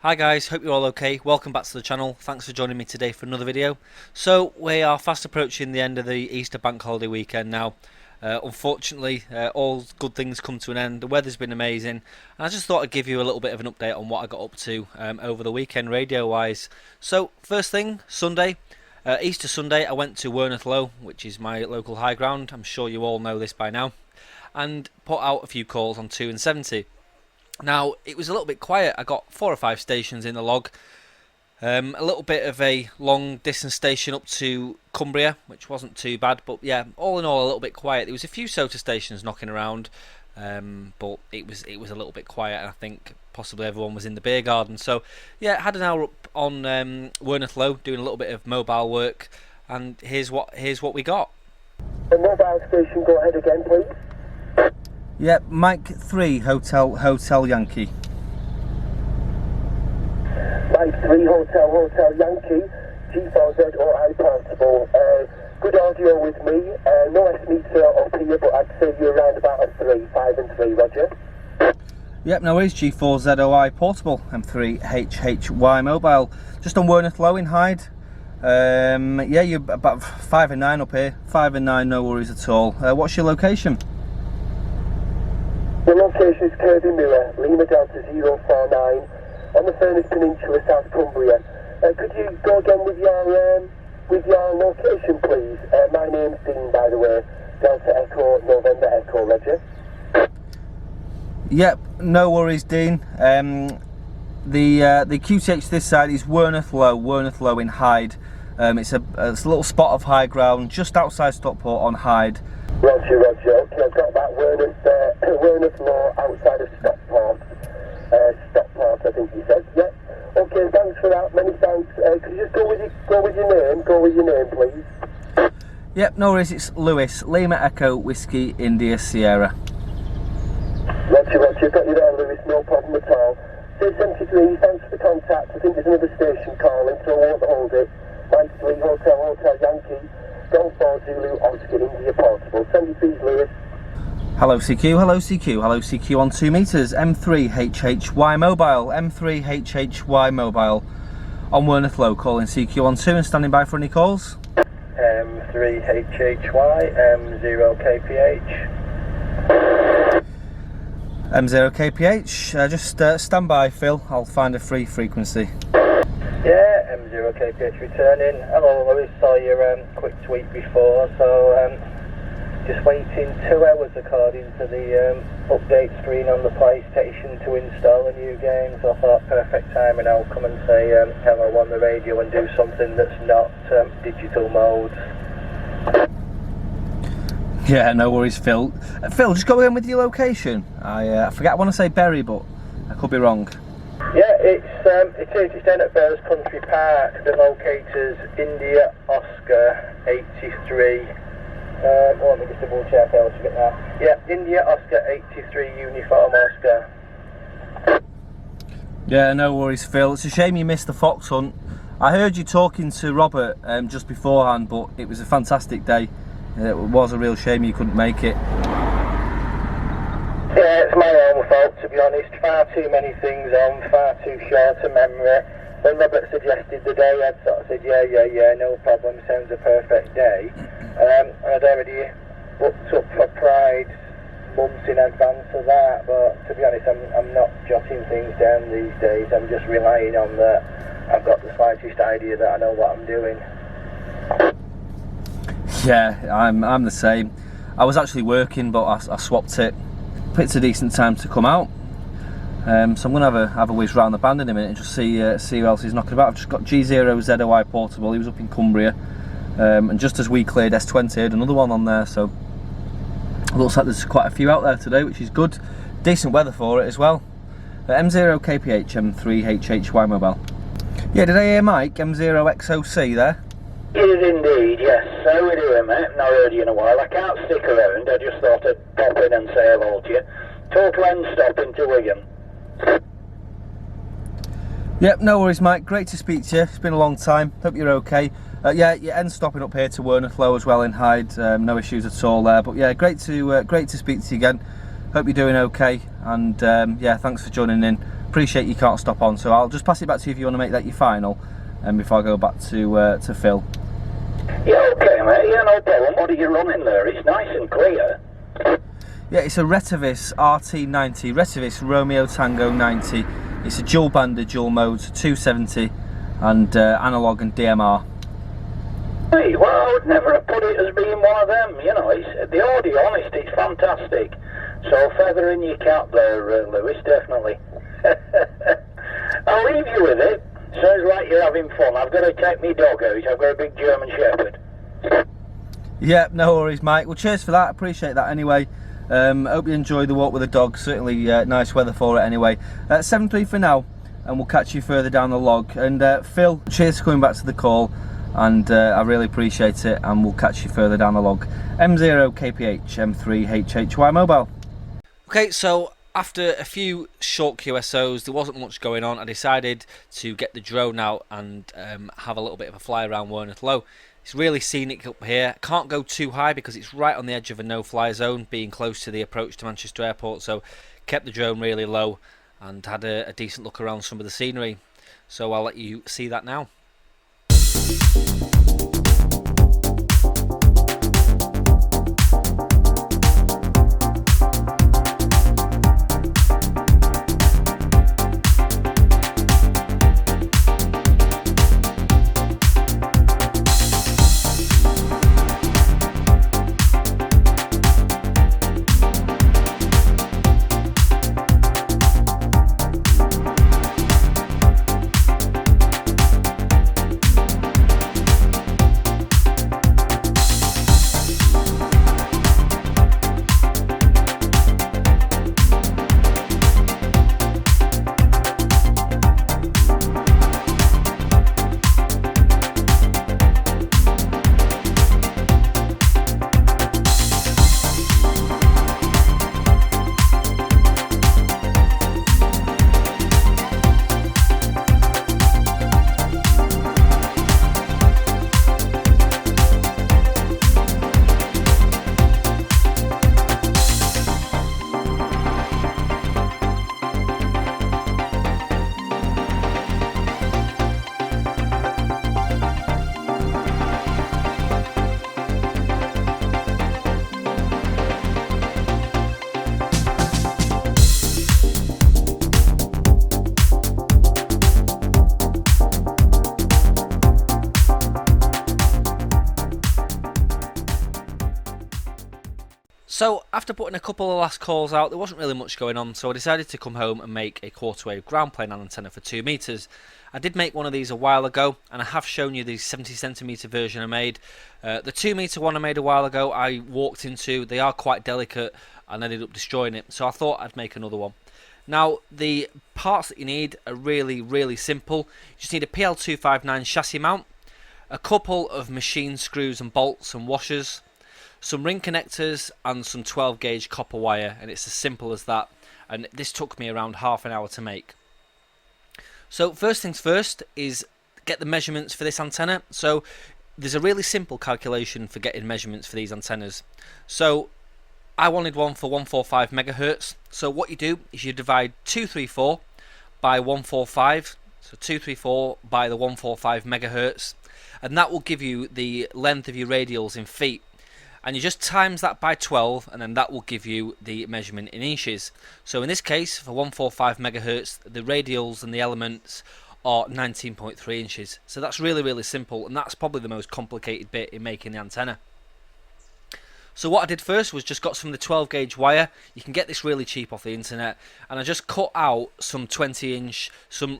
Hi guys, hope you're all okay. Welcome back to the channel. Thanks for joining me today for another video. So we are fast approaching the end of the Easter bank holiday weekend now. Unfortunately, all good things come to an end. The weather's been amazing, and I just thought I'd give you a little bit of an update on what I got up to over the weekend radio wise. So first thing, Sunday, Easter Sunday, I went to Werneth Low, which is my local high ground. I'm sure you all know this by now, and put out a few calls on 2 and 70. Now, it was a little bit quiet. I got 4 or 5 stations in the log. A little bit of a long distance station up to Cumbria, which wasn't too bad. But yeah, all in all, a little bit quiet. There was a few SOTA stations knocking around, but it was a little bit quiet. And I think possibly everyone was in the beer garden. So yeah, had an hour up on Werneth Low doing a little bit of mobile work. And here's what we got. The mobile station, go ahead again, please. Yep, Mike 3, Hotel Yankee. Mike 3, Hotel Yankee, G4Z or I Portable. Good audio with me, no S-meter up here, but I'd say you're around about a 3, 5 and 3, Roger. Yep, no worries, G4ZOI Portable, M3HHY Mobile. Just on Werneth Low in Hyde. Yeah, you're about 5 and 9 up here, 5 and 9, no worries at all. What's your location? The location is Kirby Mirror, Lima Delta 049, on the Furnace Peninsula, South Cumbria. Could you go again with your location, please? My name's Dean, by the way. Delta Echo, November Echo, Roger. Yep, no worries, Dean. The QTH this side is Werneth Low in Hyde. It's a little spot of high ground just outside Stockport on Hyde. Roger. Okay, I've got that Werneth Low outside of Stockport. Stockport, I think you said. Yeah. Okay, thanks for that. Many thanks. Could you just go with your name, please? Yep, no worries. It's Lewis, Lima Echo Whiskey India Sierra. Roger. Got you there, Lewis. No problem at all. 73. Thanks for the contact. I think there's another station calling, so I won't hold it. Mike 3, Hotel Yankee. Golf 4 Zulu Oscar India Portable. 73, Lewis. Hello CQ on 2 meters. M3HHY Mobile on Werneth Low, calling CQ on 2 and standing by for any calls. M3HHY M0KPH. M0KPH, just stand by, Phil. I'll find a free frequency. Yeah, M0KPH returning. Hello, Lewis. Saw your quick tweet before, so just waiting 2 hours according to the update screen on the PlayStation to install a new game. So I thought perfect time, and I'll come and say hello on the radio and do something that's not digital mode. Yeah, no worries, Phil. Phil, just go in with your location. I forget. I want to say Bury, but I could be wrong. Yeah, it's down at Bears Country Park. The locator's India Oscar 83. Let me just double check now. Yeah, India Oscar 83 Uniform Oscar. Yeah, no worries, Phil. It's a shame you missed the fox hunt. I heard you talking to Robert just beforehand, but it was a fantastic day. It was a real shame you couldn't make it. Yeah, it's my own fault, to be honest. Far too many things on, far too short a memory. When Robert suggested the day, I sort of said, yeah, no problem, sounds a perfect day. I'd already booked up for Pride months in advance of that, but to be honest, I'm not jotting things down these days. I'm just relying on that I've got the slightest idea that I know what I'm doing. Yeah, I'm the same. I was actually working, but I swapped it. Picked a decent time to come out, so I'm gonna have a whiz round the band in a minute and just see who else is knocking about. I've just got G0ZOI Portable. He was up in Cumbria, and just as we cleared S20, I had another one on there. So it looks like there's quite a few out there today, which is good. Decent weather for it as well. M0KPH M3HHY Mobile. Yeah, did I hear Mike M0XOC there? It is indeed, yes. So we're doing, mate. Not heard you in a while. I can't stick around. I just thought I'd pop in and say hello to you. Total end stop into Wigan. Yep, no worries, Mike. Great to speak to you. It's been a long time. Hope you're okay. Yeah, end stopping up here to Werneth Low as well in Hyde. No issues at all there. But yeah, great to speak to you again. Hope you're doing okay. And yeah, thanks for joining in. appreciate you can't stop on, so I'll just pass it back to you if you want to make that your final, and before I go back to Phil. Yeah, okay, mate. Yeah, no problem. What are you running there? It's nice and clear. Yeah, it's a Retivis RT90, Retivis Romeo Tango 90. It's a dual bander, dual modes, 270, and analog and DMR. Hey, well, I would never have put it as being one of them. You know, it's, the audio, honest, it's fantastic. So feather in your cap there, Lewis, definitely. I'll leave you with it. Sounds like you're having fun. I've got to take me dog out. I've got a big German Shepherd. Yeah, no worries, Mike. Well, cheers for that. Appreciate that anyway. Hope you enjoy the walk with the dog. Certainly nice weather for it anyway. 7-3 for now, and we'll catch you further down the log. And Phil, cheers for coming back to the call, and I really appreciate it, and we'll catch you further down the log. M0KPH M3HHY mobile. Okay, so after a few short QSOs, there wasn't much going on. I decided to get the drone out and have a little bit of a fly around Werneth Low. It's really scenic up here. Can't go too high because it's right on the edge of a no-fly zone, being close to the approach to Manchester Airport, so kept the drone really low and had a decent look around some of the scenery. So I'll let you see that now. So after putting a couple of last calls out, there wasn't really much going on, so I decided to come home and make a quarter wave ground plane antenna for 2 meters. I did make one of these a while ago, and I have shown you the 70 centimeter version I made. The 2 meter one I made a while ago, I walked into. They are quite delicate and ended up destroying it, so I thought I'd make another one. Now, the parts that you need are really simple. You just need a PL259 chassis mount, a couple of machine screws and bolts and washers, some ring connectors, and some 12 gauge copper wire, and it's as simple as that. And this took me around half an hour to make. So first things first is get the measurements for this antenna. So there's a really simple calculation for getting measurements for these antennas. So I wanted one for 145 megahertz. So what you do is you divide 234 by 145. So 234 by the 145 megahertz, and that will give you the length of your radials in feet. And you just times that by 12, and then that will give you the measurement in inches. So in this case, for 145 megahertz, the radials and the elements are 19.3 inches. So that's really simple, and that's probably the most complicated bit in making the antenna. So what I did first was just got some of the 12 gauge wire. You can get this really cheap off the internet, and I just cut out some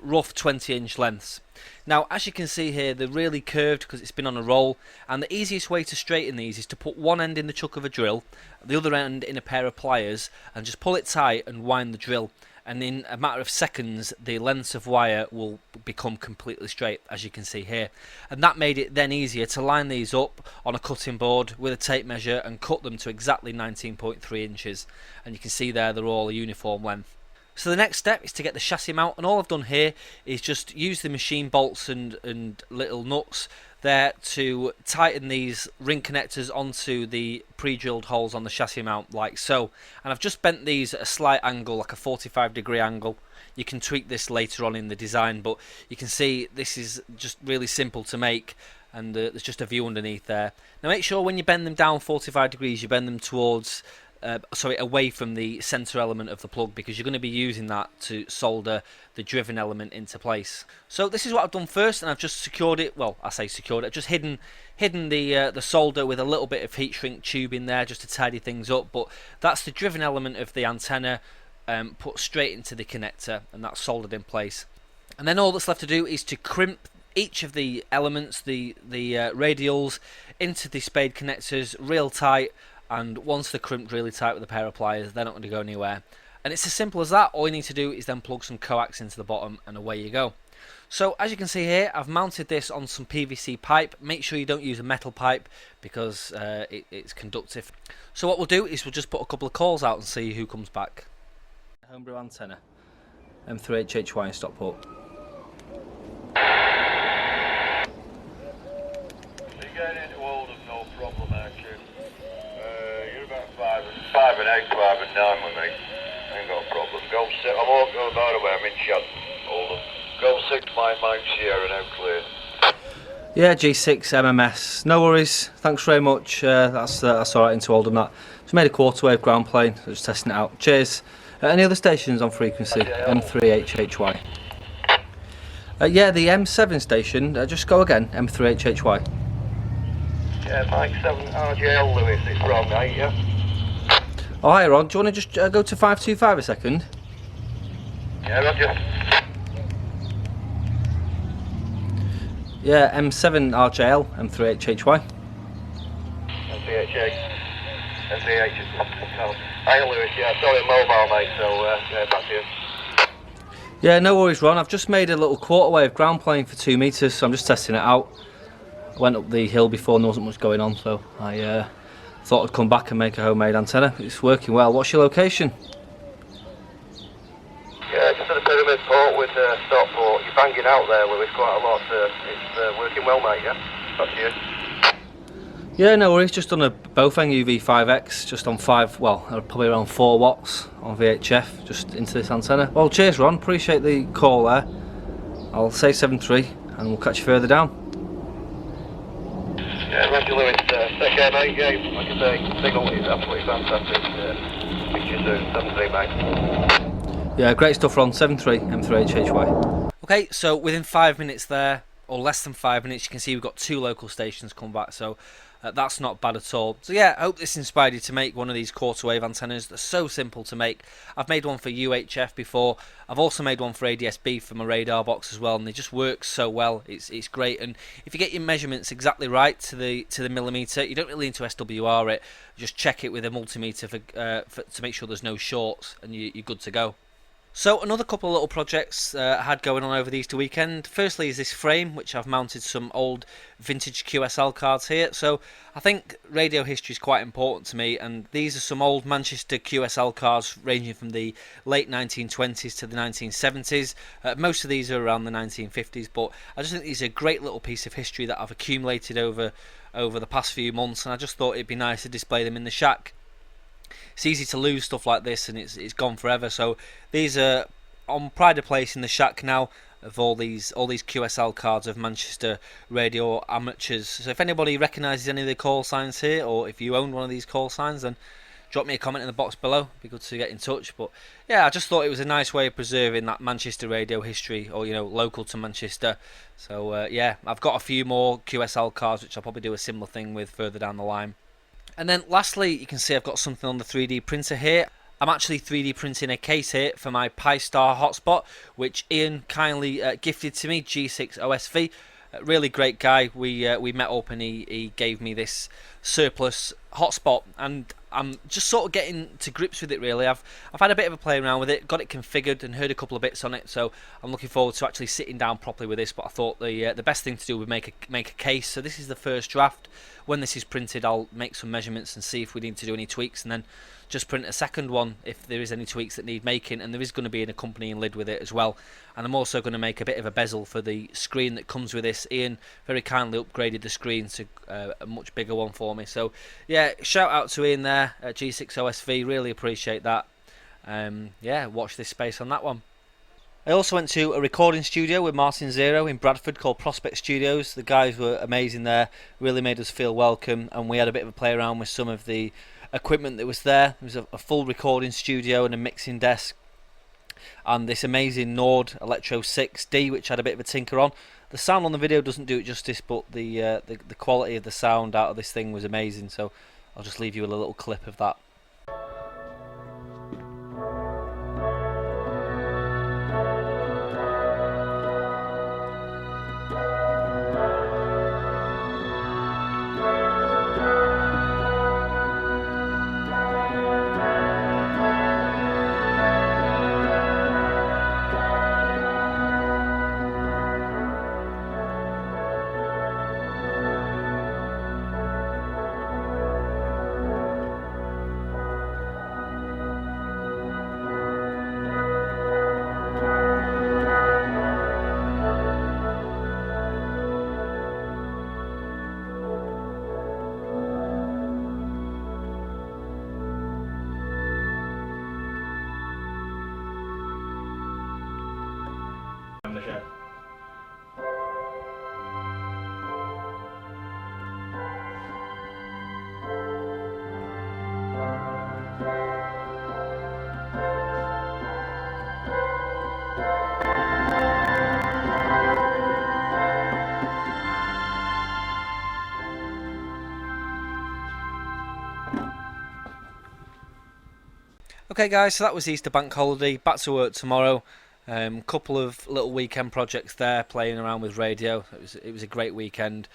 rough 20 inch lengths. Now, as you can see here, they're really curved because it's been on a roll, and the easiest way to straighten these is to put one end in the chuck of a drill, the other end in a pair of pliers, and just pull it tight and wind the drill. And in a matter of seconds, the lengths of wire will become completely straight, as you can see here. And that made it then easier to line these up on a cutting board with a tape measure and cut them to exactly 19.3 inches. And you can see there they're all a uniform length. So the next step is to get the chassis mount, and all I've done here is just use the machine bolts and little nuts. there to tighten these ring connectors onto the pre-drilled holes on the chassis mount like so. And I've just bent these at a slight angle, like a 45-degree angle. You can tweak this later on in the design, but you can see this is just really simple to make, and there's just a view underneath there. Now make sure when you bend them down 45 degrees you bend them towards away from the center element of the plug, because you're going to be using that to solder the driven element into place. So this is what I've done first, and I've just secured it. Well, I say secured it. I've just hidden the solder with a little bit of heat shrink tube in there just to tidy things up. But that's the driven element of the antenna put straight into the connector, and that's soldered in place. And then all that's left to do is to crimp each of the elements, the radials, into the spade connectors real tight. And once they're crimped really tight with a pair of pliers, they're not going to go anywhere. And it's as simple as that. All you need to do is then plug some coax into the bottom, and away you go. So as you can see here, I've mounted this on some PVC pipe. Make sure you don't use a metal pipe, because it's conductive. So what we'll do is we'll just put a couple of calls out and see who comes back. Homebrew antenna, M3HHY in Stockport. Five and 8, 5 and 9 with me. Ain't got a problem. Go 6. I'm all going by the way. I'm in Shad. Hold on. Go 6, Mike Sierra, now clear. Yeah, G6 MMS. No worries. Thanks very much. That's all right into Oldham. That. Just made a quarter wave ground plane. Just testing it out. Cheers. Any other stations on frequency? M3HHY. Yeah, the M7 station. Just go again. M3HHY. Yeah, Mike 7 RJL Lewis. It's wrong, ain't you? Oh, hi Ron, do you want to just go to 525 a second? Yeah, Roger. Yeah, M7 RJL, M3HHY. M3HH. Hi Lewis, yeah, sorry, mobile mate, so yeah, back to you. Yeah, no worries Ron, I've just made a little quarter wave ground plane for 2 metres, so I'm just testing it out. I went up the hill before and there wasn't much going on, so I thought I'd come back and make a homemade antenna. It's working well. What's your location? Yeah, just at the Pyramid Port with Stockport. You're banging out there, Lewis, quite a lot. It's working well, mate, yeah? Back to you. Yeah, no worries. Just done a Bofeng UV5X, just on 5, well, probably around 4 watts on VHF, just into this antenna. Well, cheers Ron, appreciate the call there. I'll say 7.3 and we'll catch you further down. Yeah, Roger Lewis, take care mate, yeah, like I say, signal is absolutely fantastic, speak to you soon, 7-3 mate. Yeah, great stuff Ron, 7.3, M3HHY. Okay, so within 5 minutes there, or less than 5 minutes, you can see we've got 2 local stations come back, so that's not bad at all. So yeah, I hope this inspired you to make one of these quarter wave antennas. They're so simple to make. I've made one for UHF before. I've also made one for ADS-B for my radar box as well, and they just work so well. It's great, and if you get your measurements exactly right to the millimetre, you don't really need to SWR it. Just check it with a multimeter to make sure there's no shorts, and you're good to go. So another couple of little projects I had going on over the Easter weekend. Firstly is this frame, which I've mounted some old vintage QSL cards here. So I think radio history is quite important to me, and these are some old Manchester QSL cards ranging from the late 1920s to the 1970s. Most of these are around the 1950s, but I just think these are a great little piece of history that I've accumulated over the past few months, and I just thought it'd be nice to display them in the shack. It's easy to lose stuff like this, and it's gone forever. So these are on pride of place in the shack now of all these QSL cards of Manchester radio amateurs. So if anybody recognises any of the call signs here, or if you own one of these call signs, then drop me a comment in the box below. It'd be good to get in touch. But yeah, I just thought it was a nice way of preserving that Manchester radio history, or local to Manchester. So yeah, I've got a few more QSL cards which I'll probably do a similar thing with further down the line. And then lastly, you can see I've got something on the 3D printer here. I'm actually 3D printing a case here for my Pi-Star hotspot, which Ian kindly gifted to me, G6 OSV. Really great guy. We met up and he gave me this surplus hotspot, and I'm just sort of getting to grips with it really. I've had a bit of a play around with it, got it configured and heard a couple of bits on it, so I'm looking forward to actually sitting down properly with this. But I thought the best thing to do would make a case. So this is the first draft. when this is printed, I'll make some measurements and see if we need to do any tweaks, and then just print a second one if there is any tweaks that need making. And there is going to be an accompanying lid with it as well. And I'm also going to make a bit of a bezel for the screen that comes with this. Ian very kindly upgraded the screen to a much bigger one for me. So yeah, shout out to Ian there at G6OSV, really appreciate that. Yeah, watch this space on that one. I also went to a recording studio with Martin Zero in Bradford called Prospect Studios. The guys were amazing there, really made us feel welcome, and we had a bit of a play around with some of the equipment that was there. There was a full recording studio and a mixing desk, and this amazing Nord Electro 6D, which had a bit of a tinker on. The sound on the video doesn't do it justice, but the quality of the sound out of this thing was amazing, so I'll just leave you with a little clip of that. Okay guys, so that was Easter bank holiday, back to work tomorrow. Couple of little weekend projects there, playing around with radio. It was a great weekend.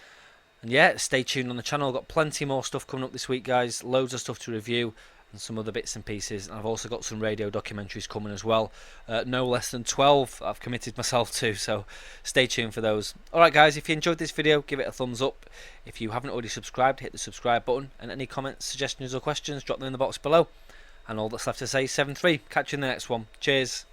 And yeah, stay tuned on the channel, got plenty more stuff coming up this week guys, loads of stuff to review and some other bits and pieces. And I've also got some radio documentaries coming as well, no less than 12 I've committed myself to, so stay tuned for those. Alright guys, if you enjoyed this video, give it a thumbs up. If you haven't already subscribed, hit the subscribe button, and any comments, suggestions or questions, drop them in the box below. And all that's left to say is 7-3. Catch you in the next one. Cheers.